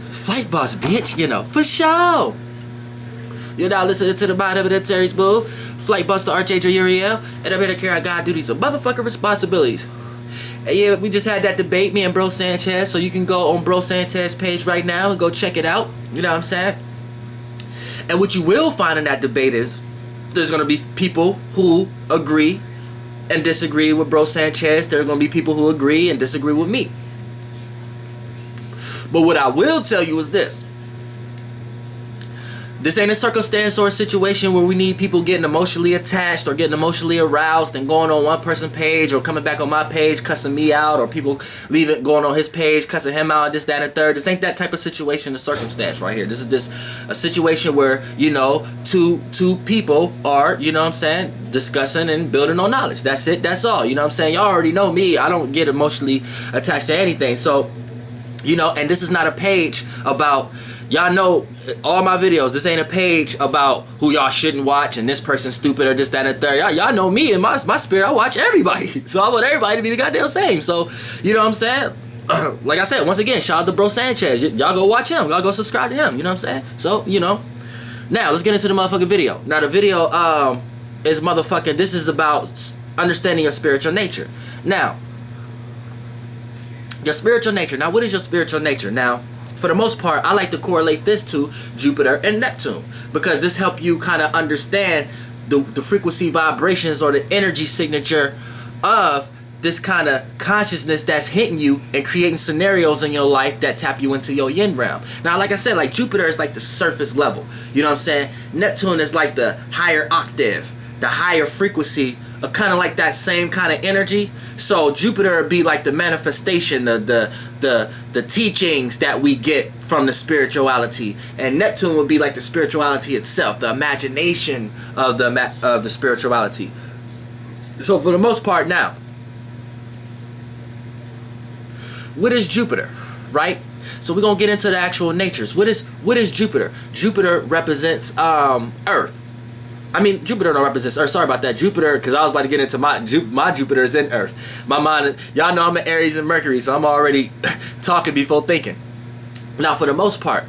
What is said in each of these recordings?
Flight boss, bitch, you know, for sure. You're now listening to the Mind of an Terry's Boo, Flight Buster Archangel Uriel, and I'm here to carry out God duties of motherfucking responsibilities. And yeah, we just had that debate, me and Bro Sanchez, so you can go on Bro Sanchez's page right now and go check it out. You know what I'm saying? And what you will find in that debate is there's going to be people who agree and disagree with Bro Sanchez. There are going to be people who agree and disagree with me. But what I will tell you is this. This ain't a circumstance or a situation where we need people getting emotionally attached or getting emotionally aroused and going on one person's page or coming back on my page cussing me out, or people leaving going on his page cussing him out, this, that, and third. This ain't that type of situation or circumstance right here. This is a situation where, you know, two people are, you know what I'm saying, discussing and building on knowledge. That's it. That's all. You know what I'm saying? Y'all already know me. I don't get emotionally attached to anything. So, you know, and this is not a page about, y'all know all my videos, this ain't a page about who y'all shouldn't watch and this person's stupid or this, that, and the third. Y'all know me and my spirit, I watch everybody. So I want everybody to be the goddamn same. So, you know what I'm saying? Like I said, once again, shout out to Bro Sanchez. Y'all go watch him. Y'all go subscribe to him. You know what I'm saying? So, you know. Now, let's get into the motherfucking video. Now, the video is motherfucking, this is about understanding your spiritual nature. Now, your spiritual nature. Now, what is your spiritual nature? Now, for the most part, I like to correlate this to Jupiter and Neptune, because this helps you kind of understand the frequency vibrations or the energy signature of this kind of consciousness that's hitting you and creating scenarios in your life that tap you into your yin realm. Now, like I said, like Jupiter is like the surface level. You know what I'm saying? Neptune is like the higher octave, the higher frequency, kind of like that same kind of energy. So Jupiter would be like the manifestation, the teachings that we get from the spirituality, and Neptune would be like the spirituality itself, the imagination of the spirituality. So for the most part, now, what is Jupiter, right? So we're gonna get into the actual natures. What is Jupiter? Jupiter represents Earth. I mean, Jupiter don't represent Earth. Sorry about that. Jupiter, because I was about to get into my Jupiter is in Earth. My mind, y'all know I'm an Aries and Mercury, so I'm already talking before thinking. Now, for the most part,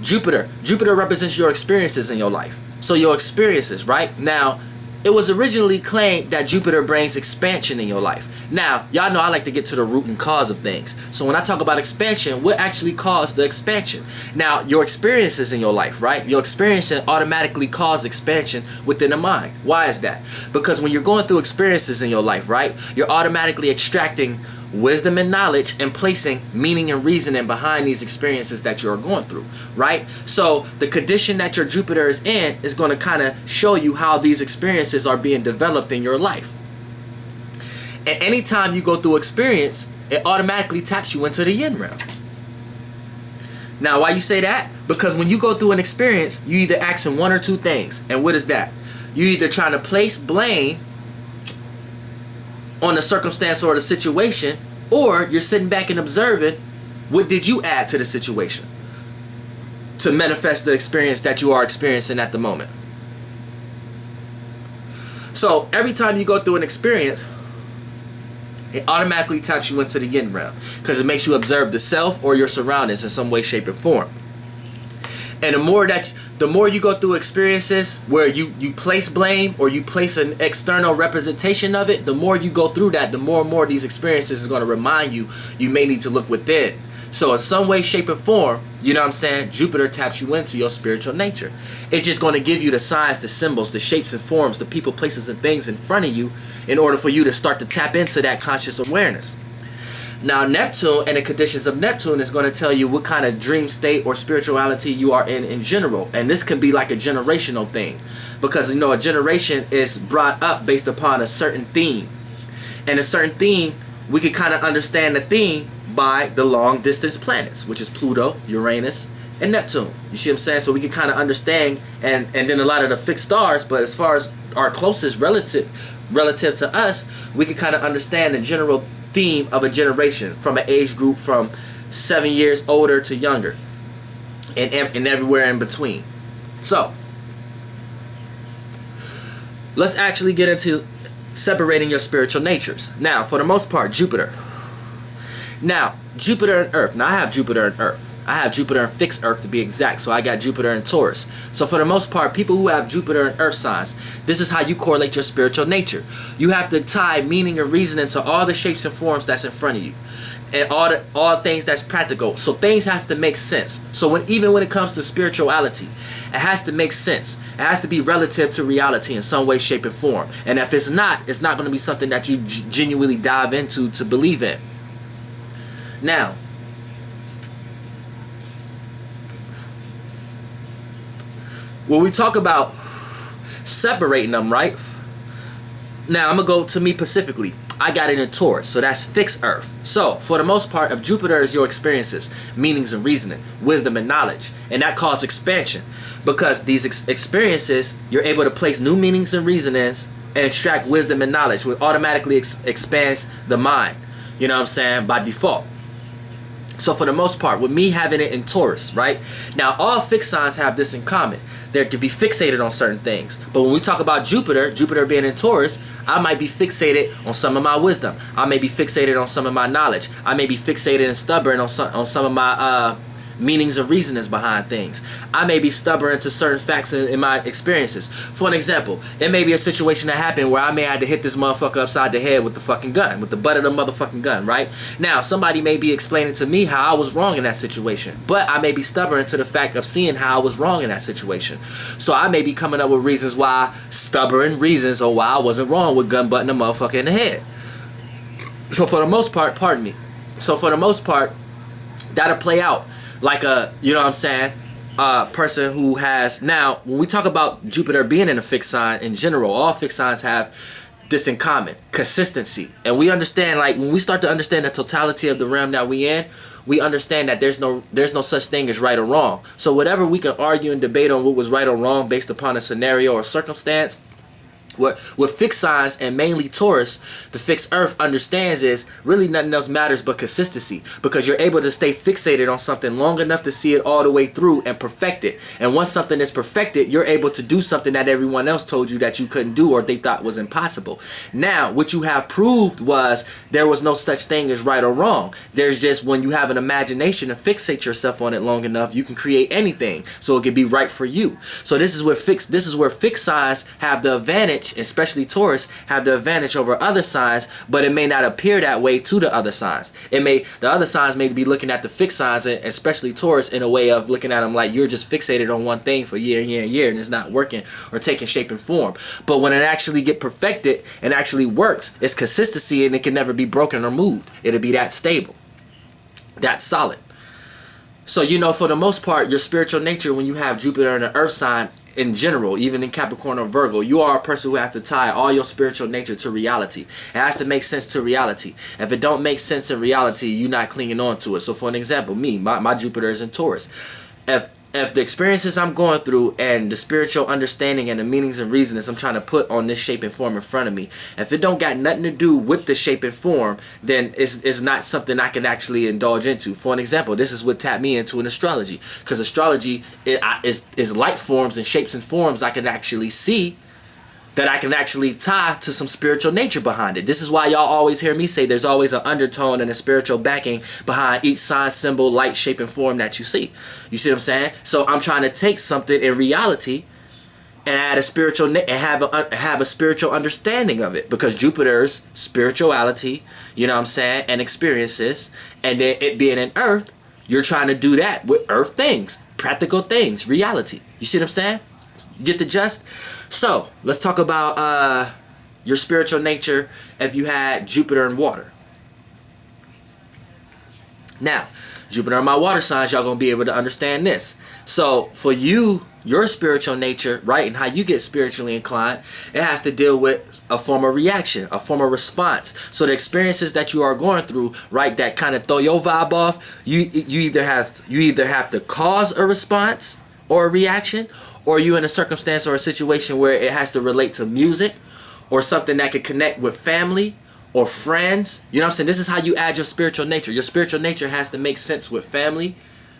Jupiter represents your experiences in your life. So your experiences, right? Now, it was originally claimed that Jupiter brings expansion in your life. Now, y'all know I like to get to the root and cause of things. So when I talk about expansion, what actually caused the expansion? Now, your experiences in your life, right? Your experiences automatically cause expansion within the mind. Why is that? Because when you're going through experiences in your life, right, you're automatically extracting wisdom and knowledge and placing meaning and reasoning behind these experiences that you're going through, right? So the condition that your Jupiter is in is going to kind of show you how these experiences are being developed in your life. And anytime you go through experience, it automatically taps you into the yin realm. Now, why you say that? Because when you go through an experience, you either asking one or two things. And what is that? You either trying to place blame on the circumstance or the situation, or you're sitting back and observing what did you add to the situation to manifest the experience that you are experiencing at the moment. So every time you go through an experience, it automatically taps you into the yin realm, because it makes you observe the self or your surroundings in some way, shape, or form. And the more you go through experiences where you place blame or you place an external representation of it, the more you go through that, the more and more these experiences is going to remind you may need to look within. So in some way, shape, or form, you know what I'm saying, Jupiter taps you into your spiritual nature. It's just going to give you the signs, the symbols, the shapes and forms, the people, places, and things in front of you in order for you to start to tap into that conscious awareness. Now, Neptune and the conditions of Neptune is going to tell you what kind of dream state or spirituality you are in general. And this can be like a generational thing, because, you know, a generation is brought up based upon a certain theme. And a certain theme, we can kind of understand the theme by the long distance planets, which is Pluto, Uranus, and Neptune. You see what I'm saying? So we can kind of understand, and then a lot of the fixed stars, but as far as our closest relative to us, we can kind of understand the general theme of a generation from an age group from 7 years older to younger, and everywhere in between. So let's actually get into separating your spiritual natures. Now, for the most part, Jupiter. Now, Jupiter and Earth. Now I have Jupiter and Earth. I have Jupiter and fixed Earth to be exact. So I got Jupiter and Taurus. So for the most part, people who have Jupiter and Earth signs, this is how you correlate your spiritual nature. You have to tie meaning and reasoning to all the shapes and forms that's in front of you. And all things that's practical. So things has to make sense. So even when it comes to spirituality, it has to make sense. It has to be relative to reality in some way, shape, and form. And if it's not going to be something that you genuinely dive into to believe in. Now, when we talk about separating them, right? Now, I'm going to go to me specifically. I got it in Taurus, so that's fixed Earth. So, for the most part, if Jupiter is your experiences, meanings and reasoning, wisdom and knowledge, and that causes expansion. Because these experiences, you're able to place new meanings and reasonings and extract wisdom and knowledge, which automatically expands the mind. You know what I'm saying? By default. So for the most part, with me having it in Taurus, right? Now, all fixed signs have this in common. They can be fixated on certain things. But when we talk about Jupiter being in Taurus, I might be fixated on some of my wisdom. I may be fixated on some of my knowledge. I may be fixated and stubborn on some of my meanings and reasonings behind things. I may be stubborn to certain facts in my experiences. For an example, it may be a situation that happened where I may have to hit this motherfucker upside the head with the fucking gun, with the butt of the motherfucking gun, right? Now, somebody may be explaining to me how I was wrong in that situation, but I may be stubborn to the fact of seeing how I was wrong in that situation. So I may be coming up with reasons why, stubborn reasons, or why I wasn't wrong with gun butting a motherfucker in the head. So for the most part, pardon me. So for the most part, that'll play out like a, you know what I'm saying, person who has, now when we talk about Jupiter being in a fixed sign in general, all fixed signs have this in common: consistency. And we understand, like, when we start to understand the totality of the realm that we in, we understand that there's no such thing as right or wrong. So whatever we can argue and debate on what was right or wrong based upon a scenario or circumstance, with fixed signs, and mainly Taurus, the fixed Earth understands is really nothing else matters but consistency, because you're able to stay fixated on something long enough to see it all the way through and perfect it. And once something is perfected, you're able to do something that everyone else told you that you couldn't do or they thought was impossible. Now, what you have proved was there was no such thing as right or wrong. There's just, when you have an imagination and fixate yourself on it long enough, you can create anything so it can be right for you. So this is where fixed signs have the advantage, especially Taurus, have the advantage over other signs, but it may not appear that way to the other signs. The other signs may be looking at the fixed signs, and especially Taurus, in a way of looking at them like you're just fixated on one thing for year and year and it's not working or taking shape and form. But when it actually get perfected and actually works, it's consistency, and it can never be broken or moved. It'll be that stable, that solid. So, you know, for the most part, your spiritual nature, when you have Jupiter in an earth sign, in general, even in Capricorn or Virgo, you are a person who has to tie all your spiritual nature to reality. It has to make sense to reality. If it don't make sense in reality, you're not clinging on to it. So for an example, me, my Jupiter is in Taurus. If the experiences I'm going through and the spiritual understanding and the meanings and reasons I'm trying to put on this shape and form in front of me, if it don't got nothing to do with the shape and form, then it's not something I can actually indulge into. For an example, this is what tapped me into in astrology, because astrology is light forms and shapes and forms I can actually see, that I can actually tie to some spiritual nature behind it. This is why y'all always hear me say there's always an undertone and a spiritual backing behind each sign, symbol, light, shape, and form that you see. You see what I'm saying? So I'm trying to take something in reality and add a spiritual and have a spiritual understanding of it, because Jupiter's spirituality, you know what I'm saying, and experiences, and then it being in Earth, you're trying to do that with Earth things, practical things, reality. You see what I'm saying? You get the gist? So let's talk about your spiritual nature if you had Jupiter in water. Now, Jupiter in my water signs, y'all gonna be able to understand this. So for you, your spiritual nature, right, and how you get spiritually inclined, it has to deal with a form of reaction, a form of response. So the experiences that you are going through, right, that kind of throw your vibe off, you either have to cause a response or a reaction, or you in a circumstance or a situation where it has to relate to music or something that could connect with family or friends. You know what I'm saying? This is how you add your spiritual nature. Your spiritual nature has to make sense with family,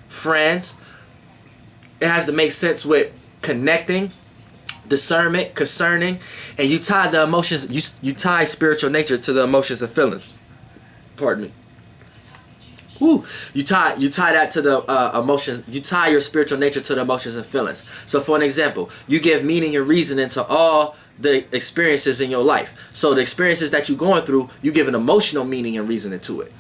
friends. It has to make sense with connecting, discernment, concerning, and you tie the emotions, you tie spiritual nature to the emotions and feelings. Pardon me. Woo. You tie that to the emotions. You tie your spiritual nature to the emotions and feelings. So for an example, you give meaning and reasoning to all the experiences in your life. So the experiences that you're going through, you give an emotional meaning and reasoning to it.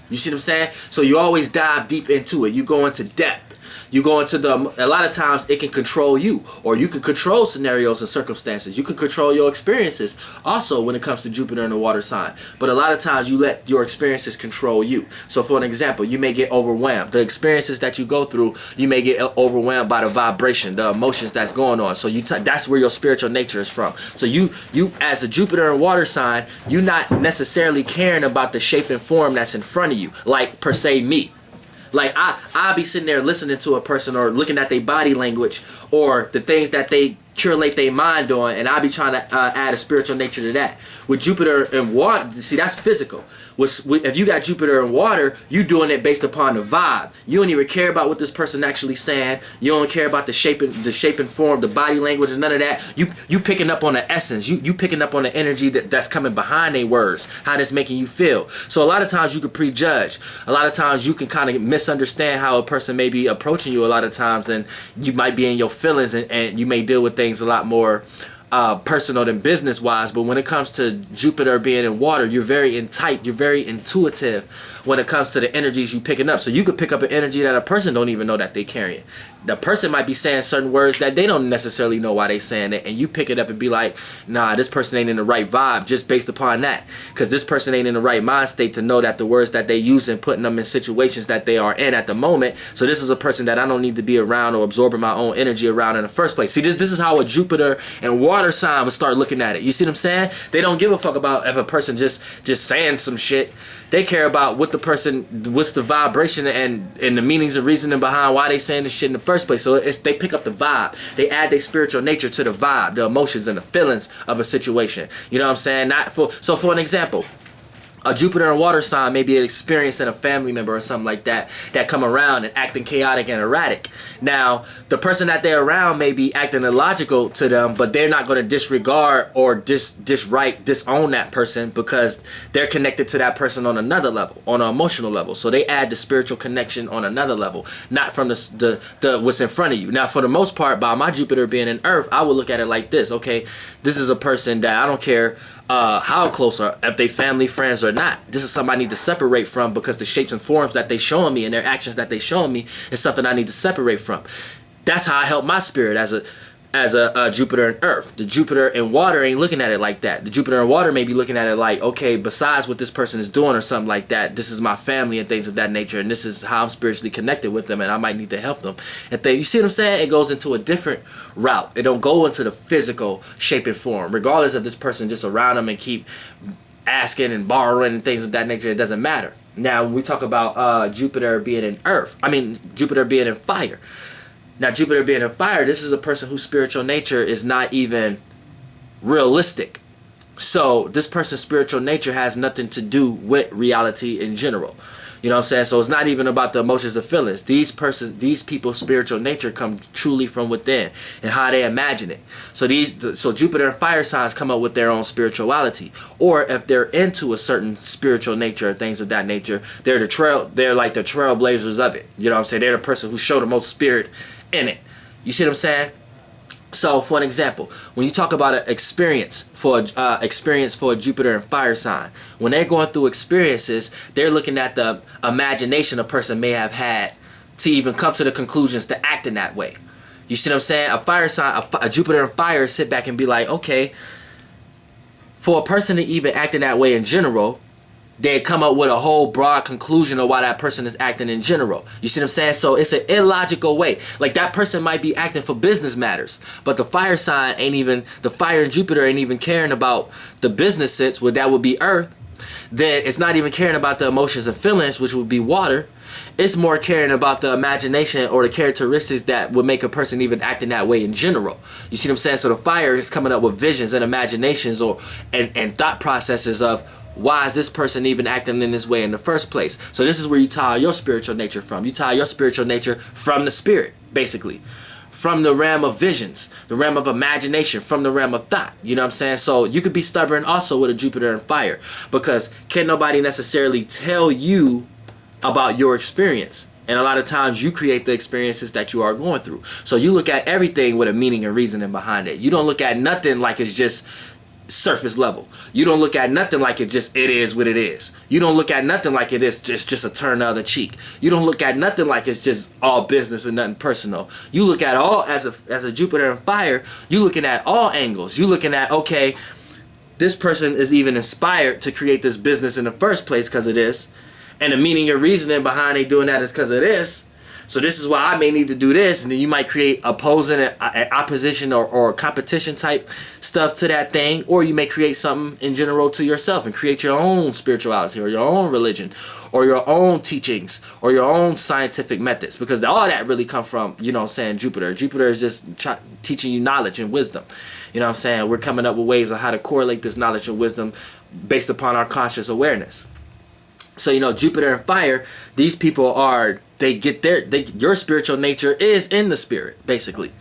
You see what I'm saying? So you always dive deep into it. You go into depth. You go into a lot of times it can control you, or you can control scenarios and circumstances. You can control your experiences also when it comes to Jupiter and the water sign. But a lot of times you let your experiences control you. So for an example, you may get overwhelmed. The experiences that you go through, you may get overwhelmed by the vibration, the emotions that's going on. So that's where your spiritual nature is from. So you as a Jupiter and water sign, you're not necessarily caring about the shape and form that's in front of you, like per se me. Like I'll be sitting there listening to a person or looking at their body language or the things that they curate their mind on, and I'll be trying to add a spiritual nature to that. With Jupiter and water, see, that's physical. If you got Jupiter and water, you doing it based upon the vibe. You don't even care about what this person actually saying. You don't care about the shape and form, the body language, and none of that. You picking up on the essence. You picking up on the energy that's coming behind their words, how that's making you feel. So a lot of times you can prejudge. A lot of times you can kind of misunderstand how a person may be approaching you a lot of times, and you might be in your feelings, and you may deal with things a lot more personal than business wise. But when it comes to Jupiter being in water, you're very you're very intuitive when it comes to the energies you picking up. So you could pick up an energy that a person don't even know that they carrying. The person might be saying certain words that they don't necessarily know why they saying it, and you pick it up and be like, nah, this person ain't in the right vibe just based upon that, because this person ain't in the right mind state to know that the words that they use and putting them in situations that they are in at the moment. So this is a person that I don't need to be around or absorbing my own energy around in the first place. See, this is how a Jupiter and water sign would start looking at it. You see what I'm saying? They don't give a fuck about if a person just saying some shit. They care about what's the vibration and the meanings and reasoning behind why they saying this shit in the first place. So they pick up the vibe. They add their spiritual nature to the vibe, the emotions and the feelings of a situation. You know what I'm saying? So for an example, a Jupiter and water sign may be experiencing a family member or something like that come around and acting chaotic and erratic. Now, the person that they're around may be acting illogical to them, but they're not going to disregard or disown that person, because they're connected to that person on another level, on an emotional level. So they add the spiritual connection on another level, not from the what's in front of you. Now, for the most part, by my Jupiter being in Earth, I would look at it like this. Okay, this is a person that I don't care how close or if they family, friends or not. This is something I need to separate from, because the shapes and forms that they showing me and their actions that they showing me is something I need to separate from. That's how I help my spirit as a Jupiter and Earth. The Jupiter and water ain't looking at it like that. The Jupiter and water may be looking at it like, okay, besides what this person is doing or something like that, this is my family and things of that nature, and this is how I'm spiritually connected with them, and I might need to help them. You see what I'm saying? It goes into a different route. It don't go into the physical shape and form, regardless of this person just around them and keep asking and borrowing and things of that nature. It doesn't matter. Now, when we talk about Jupiter being in Jupiter being in fire. Now, Jupiter being in fire, this is a person whose spiritual nature is not even realistic. So this person's spiritual nature has nothing to do with reality in general. You know what I'm saying? So it's not even about the emotions or feelings. These people's spiritual nature comes truly from within and how they imagine it. So Jupiter and fire signs come up with their own spirituality. Or if they're into a certain spiritual nature, things of that nature, they're like the trailblazers of it. You know what I'm saying? They're the person who show the most spirit in it. You see what I'm saying? So, for an example, when you talk about an experience for a Jupiter and fire sign, when they're going through experiences, they're looking at the imagination a person may have had to even come to the conclusions to act in that way. You see what I'm saying? A fire sign, a Jupiter and fire, sit back and be like, okay, for a person to even act in that way in general, they come up with a whole broad conclusion of why that person is acting in general. You see what I'm saying? So it's an illogical way. Like, that person might be acting for business matters, but the fire sign the fire and Jupiter ain't even caring about the business sense, where that would be Earth. Then it's not even caring about the emotions and feelings, which would be water. It's more caring about the imagination or the characteristics that would make a person even act in that way in general. You see what I'm saying? So the fire is coming up with visions and imaginations and thought processes of, why is this person even acting in this way in the first place? So this is where you tie your spiritual nature from. You tie your spiritual nature from the spirit, basically. From the realm of visions, the realm of imagination, from the realm of thought. You know what I'm saying? So you could be stubborn also with a Jupiter and fire, because can nobody necessarily tell you about your experience. And a lot of times you create the experiences that you are going through. So you look at everything with a meaning and reasoning behind it. You don't look at nothing like it's just surface level. You don't look at nothing like it is what it is. You don't look at nothing like it is just a turn the other cheek. You don't look at nothing like it's just all business and nothing personal. You look at all as a Jupiter and fire, you looking at all angles. You looking at, okay, this person is even inspired to create this business in the first place because of this. And the meaning and reasoning behind they doing that is because of this. So this is why I may need to do this. And then you might create opposing and opposition or competition type stuff to that thing. Or you may create something in general to yourself and create your own spirituality or your own religion or your own teachings or your own scientific methods. Because all that really come from, you know what I'm saying, Jupiter. Jupiter is just teaching you knowledge and wisdom. You know what I'm saying? We're coming up with ways of how to correlate this knowledge and wisdom based upon our conscious awareness. So, you know, Jupiter and fire, these people are, your spiritual nature is in the spirit, basically.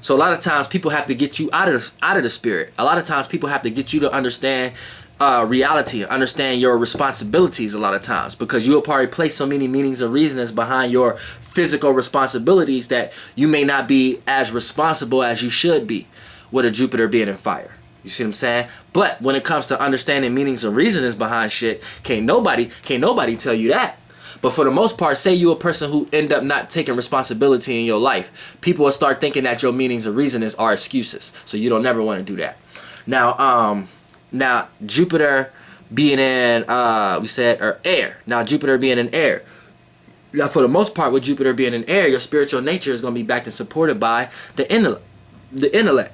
So a lot of times people have to get you out of the spirit. A lot of times people have to get you to understand reality, understand your responsibilities a lot of times, because you will probably place so many meanings and reasons behind your physical responsibilities that you may not be as responsible as you should be with a Jupiter being in fire. You see what I'm saying? But when it comes to understanding meanings and reasonings behind shit, can't nobody tell you that. But for the most part, say you a person who end up not taking responsibility in your life, people will start thinking that your meanings and reasonings are excuses. So you don't never want to do that. Now Jupiter being in air. Now Jupiter being in air. Now for the most part, with Jupiter being in air, your spiritual nature is going to be backed and supported by the intellect.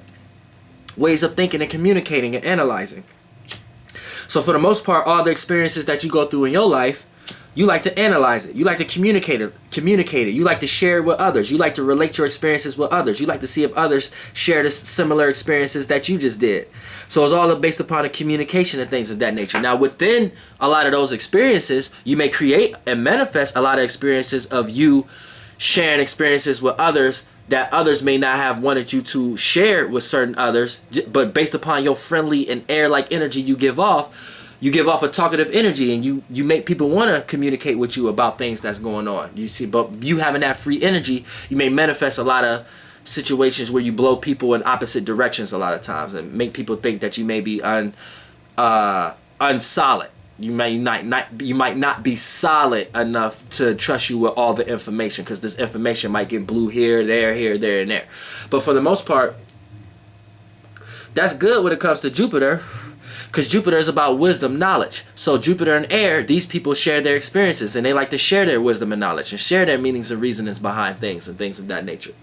Ways of thinking and communicating and analyzing. So for the most part, all the experiences that you go through in your life, you like to analyze it. You like to communicate it. You like to share it with others. You like to relate your experiences with others. You like to see if others share the similar experiences that you just did. So it's all based upon the communication and things of that nature. Now within a lot of those experiences, you may create and manifest a lot of experiences of you sharing experiences with others that others may not have wanted you to share with certain others, but based upon your friendly and air-like energy you give off a talkative energy, and you make people want to communicate with you about things that's going on. You see, but you having that free energy, you may manifest a lot of situations where you blow people in opposite directions a lot of times and make people think that you may be unsolid. You might not be solid enough to trust you with all the information, because this information might get blew here, there, and there. But for the most part, that's good when it comes to Jupiter, because Jupiter is about wisdom, knowledge. So Jupiter and air, these people share their experiences, and they like to share their wisdom and knowledge and share their meanings and reasonings behind things and things of that nature.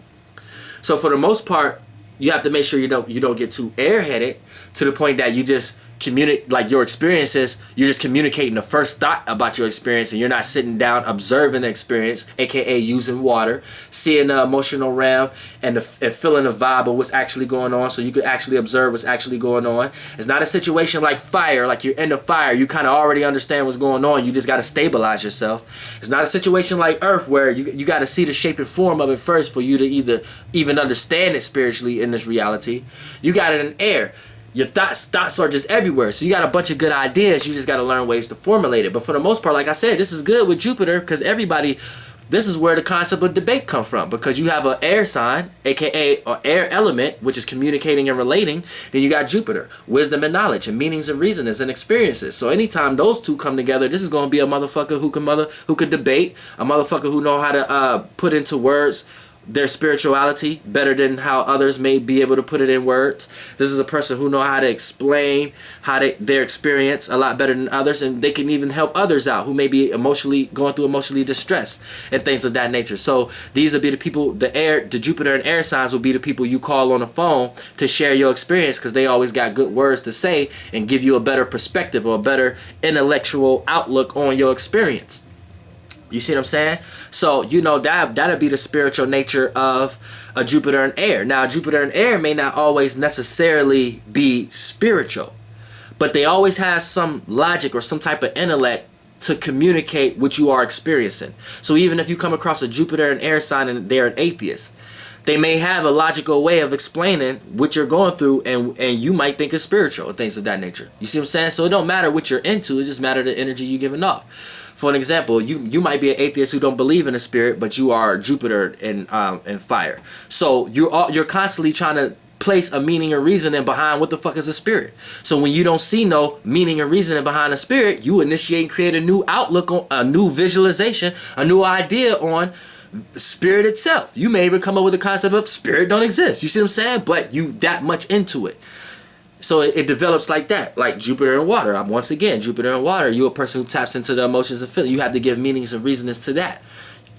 So for the most part, you have to make sure you don't get too airheaded to the point that you just communicate, like your experiences, you're just communicating the first thought about your experience, and you're not sitting down observing the experience, aka using water, seeing the emotional realm and feeling the vibe of what's actually going on, so you could actually observe what's actually going on. It's not a situation like fire, like you're in the fire, you kind of already understand what's going on, you just got to stabilize yourself. It's not a situation like earth where you got to see the shape and form of it first for you to even understand it spiritually in this reality. You got it in air. Your thoughts are just everywhere. So you got a bunch of good ideas. You just got to learn ways to formulate it. But for the most part, like I said, this is good with Jupiter, because this is where the concept of debate come from. Because you have an air sign, aka an air element, which is communicating and relating. Then you got Jupiter, wisdom and knowledge, and meanings and reasonings and experiences. So anytime those two come together, this is going to be a motherfucker who can debate, a motherfucker who know how to put into words their spirituality better than how others may be able to put it in words. This is a person who know how to explain their experience a lot better than others, and they can even help others out who may be going through emotionally distress and things of that nature. So these will be the people, the Jupiter and air signs will be the people you call on the phone to share your experience, because they always got good words to say and give you a better perspective or a better intellectual outlook on your experience. You see what I'm saying? So, you know, that'll be the spiritual nature of a Jupiter and air. Now, Jupiter and air may not always necessarily be spiritual, but they always have some logic or some type of intellect to communicate what you are experiencing. So even if you come across a Jupiter and air sign and they're an atheist, they may have a logical way of explaining what you're going through, and you might think it's spiritual and things of that nature. You see what I'm saying? So it don't matter what you're into, it just matter the energy you're giving off. For an example, you might be an atheist who don't believe in a spirit, but you are Jupiter and fire. So you're constantly trying to place a meaning or reasoning behind what the fuck is a spirit. So when you don't see no meaning or reasoning behind a spirit, you initiate and create a new outlook on a new visualization, a new idea on spirit itself. You may even come up with the concept of spirit don't exist. You see what I'm saying? But you that much into it. So it develops like that, like Jupiter and water. Once again, Jupiter and water. You're a person who taps into the emotions and feelings. You have to give meanings and reasonings to that.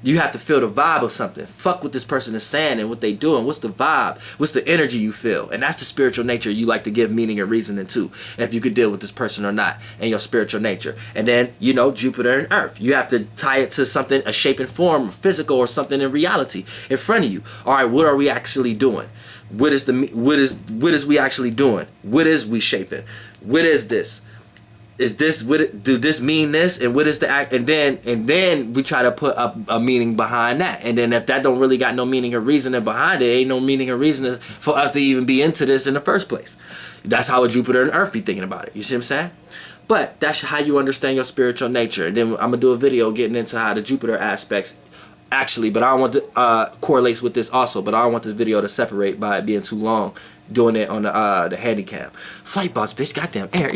You have to feel the vibe of something. Fuck what this person is saying and what they doing. What's the vibe? What's the energy you feel? And that's the spiritual nature you like to give meaning and reasoning to. If you could deal with this person or not, and your spiritual nature. And then, you know, Jupiter and Earth. You have to tie it to something, a shape and form, physical, or something in reality in front of you. All right, what are we actually doing? What is we actually doing? What is we shaping? What is this? Is this what do this mean this, and what is the act? And then we try to put a meaning behind that. And then if that don't really got no meaning or reasoning behind it, ain't no meaning or reasoning for us to even be into this in the first place. That's how a Jupiter and Earth be thinking about it. You see what I'm saying? But that's how you understand your spiritual nature. And then I'm gonna do a video getting into how the Jupiter aspects actually, but I don't want to correlates with this also. But I don't want this video to separate by it being too long. Doing it on the handy cam. FLIGHTZ, bitch, goddamn air.